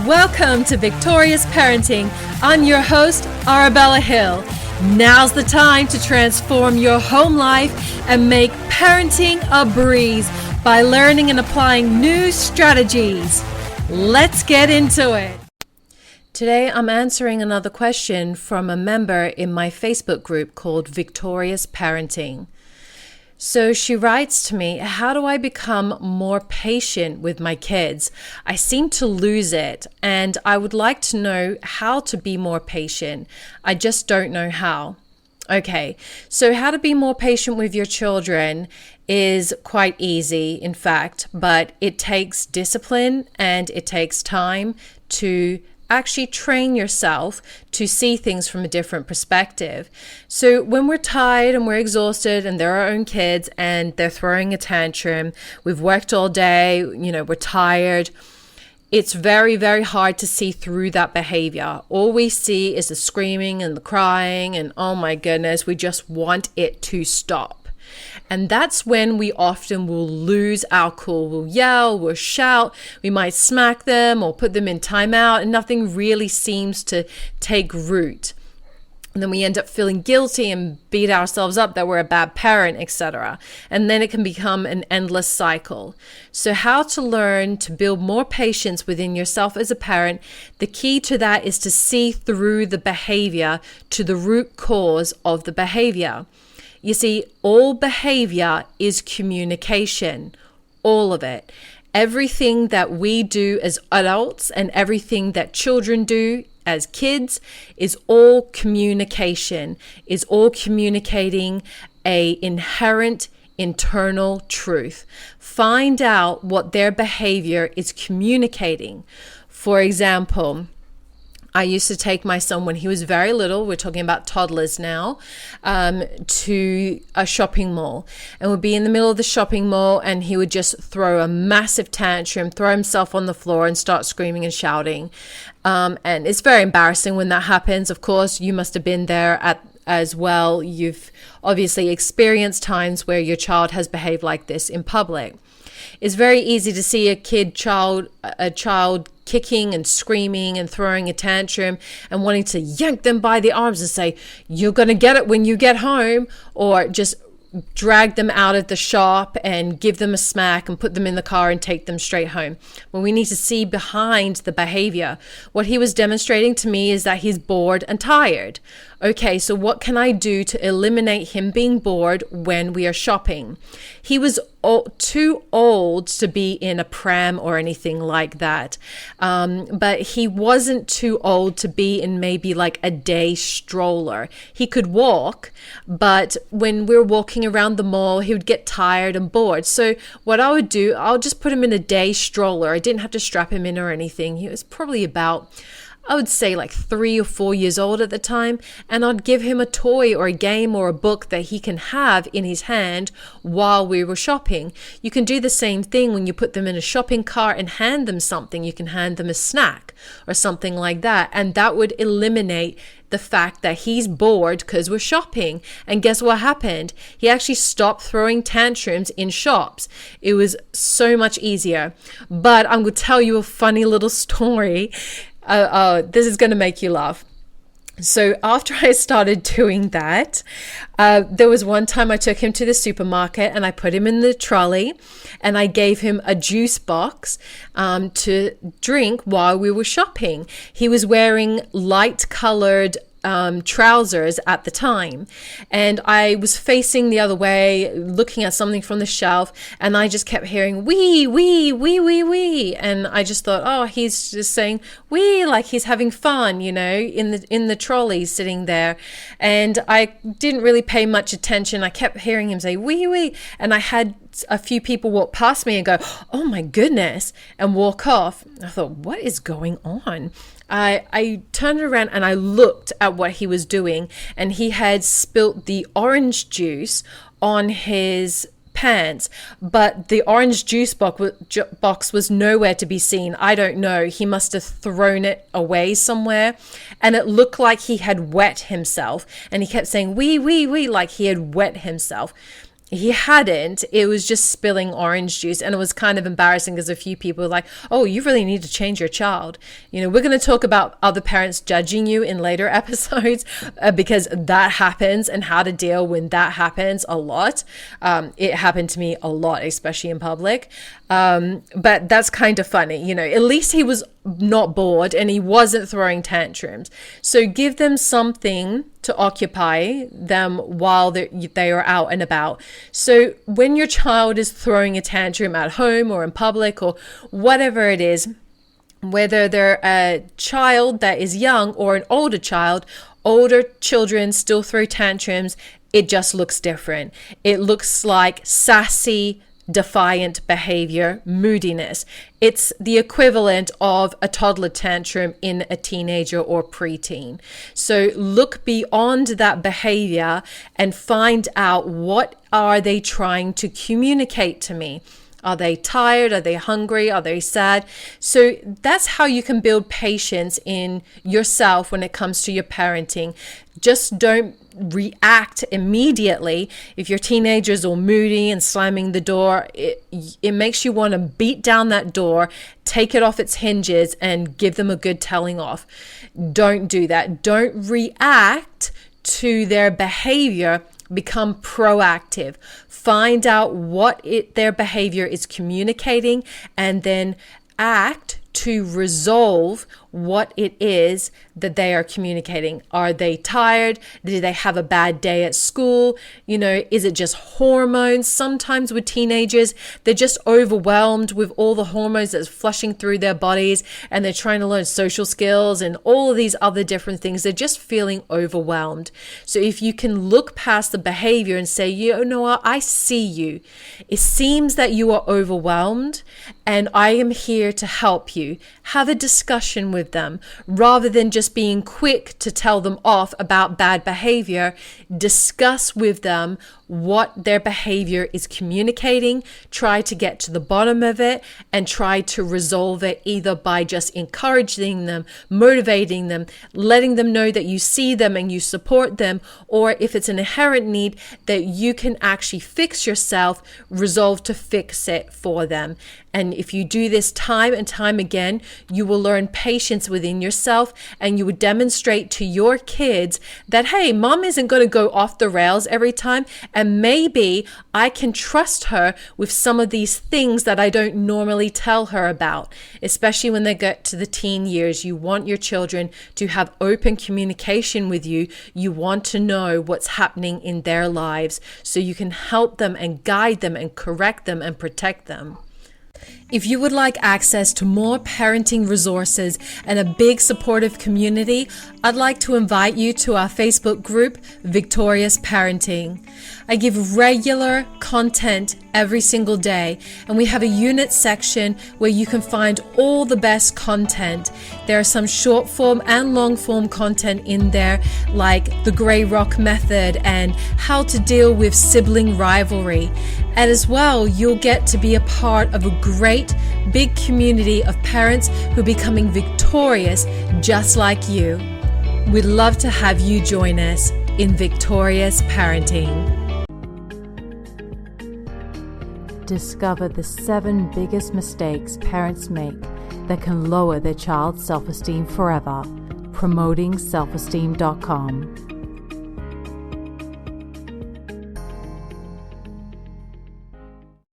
Welcome to Victorious Parenting. I'm your host, Arabella Hill. Now's the time to transform your home life and make parenting a breeze by learning and applying new strategies. Let's get into it. Today, I'm answering another question from a member in my Facebook group called Victorious Parenting. So she writes to me, how do I become more patient with my kids? I seem to lose it, and I would like to know how to be more patient. I just don't know how. Okay, so how to be more patient with your children is quite easy, in fact, but it takes discipline and it takes time to actually train yourself to see things from a different perspective. So when we're tired and we're exhausted and they're our own kids and they're throwing a tantrum, we've worked all day, we're tired, it's very, very hard to see through that behavior. All we see is the screaming and the crying and oh my goodness, we just want it to stop. And that's when we often will lose our cool. We'll yell, we'll shout, we might smack them or put them in timeout, and nothing really seems to take root. And then we end up feeling guilty and beat ourselves up that we're a bad parent, etc. And then it can become an endless cycle. So how to learn to build more patience within yourself as a parent, the key to that is to see through the behavior to the root cause of the behavior. You see, all behavior is communication, all of it. Everything that we do as adults and everything that children do as kids is all communication, is all communicating an inherent internal truth. Find out what their behavior is communicating. For example, I used to take my son when he was very little, we're talking about toddlers now, to a shopping mall. And we'd be in the middle of the shopping mall and he would just throw a massive tantrum, throw himself on the floor and start screaming and shouting. And it's very embarrassing when that happens. Of course, you must have been there as well. You've obviously experienced times where your child has behaved like this in public. It's very easy to see a child kicking and screaming and throwing a tantrum and wanting to yank them by the arms and say, you're going to get it when you get home, or just drag them out of the shop and give them a smack and put them in the car and take them straight home. Well, we need to see behind the behavior. What he was demonstrating to me is that he's bored and tired. Okay, so what can I do to eliminate him being bored when we are shopping? He was too old to be in a pram or anything like that. But he wasn't too old to be in maybe like a day stroller. He could walk, but when we're walking around the mall, he would get tired and bored. So what I would do, I'll just put him in a day stroller. I didn't have to strap him in or anything. He was probably about, I would say like 3 or 4 years old at the time, and I'd give him a toy or a game or a book that he can have in his hand while we were shopping. You can do the same thing when you put them in a shopping cart and hand them something. You can hand them a snack or something like that, and that would eliminate the fact that he's bored because we're shopping. And guess what happened? He actually stopped throwing tantrums in shops. It was so much easier. But I'm going to tell you a funny little story. This is going to make you laugh. So after I started doing that, there was one time I took him to the supermarket and I put him in the trolley and I gave him a juice box to drink while we were shopping. He was wearing light colored trousers at the time, and I was facing the other way looking at something from the shelf, and I just kept hearing wee wee wee wee wee, and I just thought, oh, he's just saying wee like he's having fun, in the trolley sitting there. And I didn't really pay much attention. I kept hearing him say wee wee, and I had a few people walk past me and go, oh my goodness, and walk off. I thought, what is going on? I turned around and I looked at what he was doing, and he had spilt the orange juice on his pants, but the orange juice box was nowhere to be seen. I don't know. He must have thrown it away somewhere, and it looked like he had wet himself, and he kept saying wee, wee, wee, like he had wet himself. he hadn't. It was just spilling orange juice, and it was kind of embarrassing because a few people were like, oh, you really need to change your child. We're going to talk about other parents judging you in later episodes because that happens, and how to deal when that happens a lot. It happened to me a lot, especially in public. But that's kind of funny. At least he was not bored and he wasn't throwing tantrums. So give them something to occupy them while they are out and about. So when your child is throwing a tantrum at home or in public or whatever it is, whether they're a child that is young or an older child, older children still throw tantrums. It just looks different. It looks like sassy, defiant behavior, moodiness. It's the equivalent of a toddler tantrum in a teenager or preteen. So look beyond that behavior and find out, what are they trying to communicate to me? Are they tired? Are they hungry? Are they sad? So that's how you can build patience in yourself when it comes to your parenting. Just don't react immediately. If your teenager's all moody and slamming the door, it makes you want to beat down that door, take it off its hinges, and give them a good telling off. Don't do that. Don't react to their behavior. Become proactive. Find out what their behavior is communicating, and then act to resolve what it is that they are communicating. Are they tired? Did they have a bad day at school? Is it just hormones? Sometimes with teenagers, they're just overwhelmed with all the hormones that's flushing through their bodies, and they're trying to learn social skills and all of these other different things. They're just feeling overwhelmed. So if you can look past the behavior and say, you know what, I see you. It seems that you are overwhelmed, and I am here to help you. Have a discussion with them rather than just being quick to tell them off about bad behavior. Discuss with them what their behavior is communicating. Try to get to the bottom of it and try to resolve it, either by just encouraging them, motivating them, letting them know that you see them and you support them, or if it's an inherent need, that you can actually fix yourself, resolve to fix it for them. And if you do this time and time again, you will learn patience within yourself, and you would demonstrate to your kids that, hey, mom isn't going to go off the rails every time, and maybe I can trust her with some of these things that I don't normally tell her about. Especially when they get to the teen years, you want your children to have open communication with you. You want to know what's happening in their lives so you can help them and guide them and correct them and protect them. If you would like access to more parenting resources and a big supportive community, I'd like to invite you to our Facebook group, Victorious Parenting. I give regular content every single day, and we have a unit section where you can find all the best content. There are some short form and long form content in there, like the Grey Rock method and how to deal with sibling rivalry. And as well, you'll get to be a part of a great big community of parents who are becoming victorious just like you. We'd love to have you join us in Victorious Parenting. Discover the 7 biggest mistakes parents make that can lower their child's self-esteem forever. PromotingSelfesteem.com.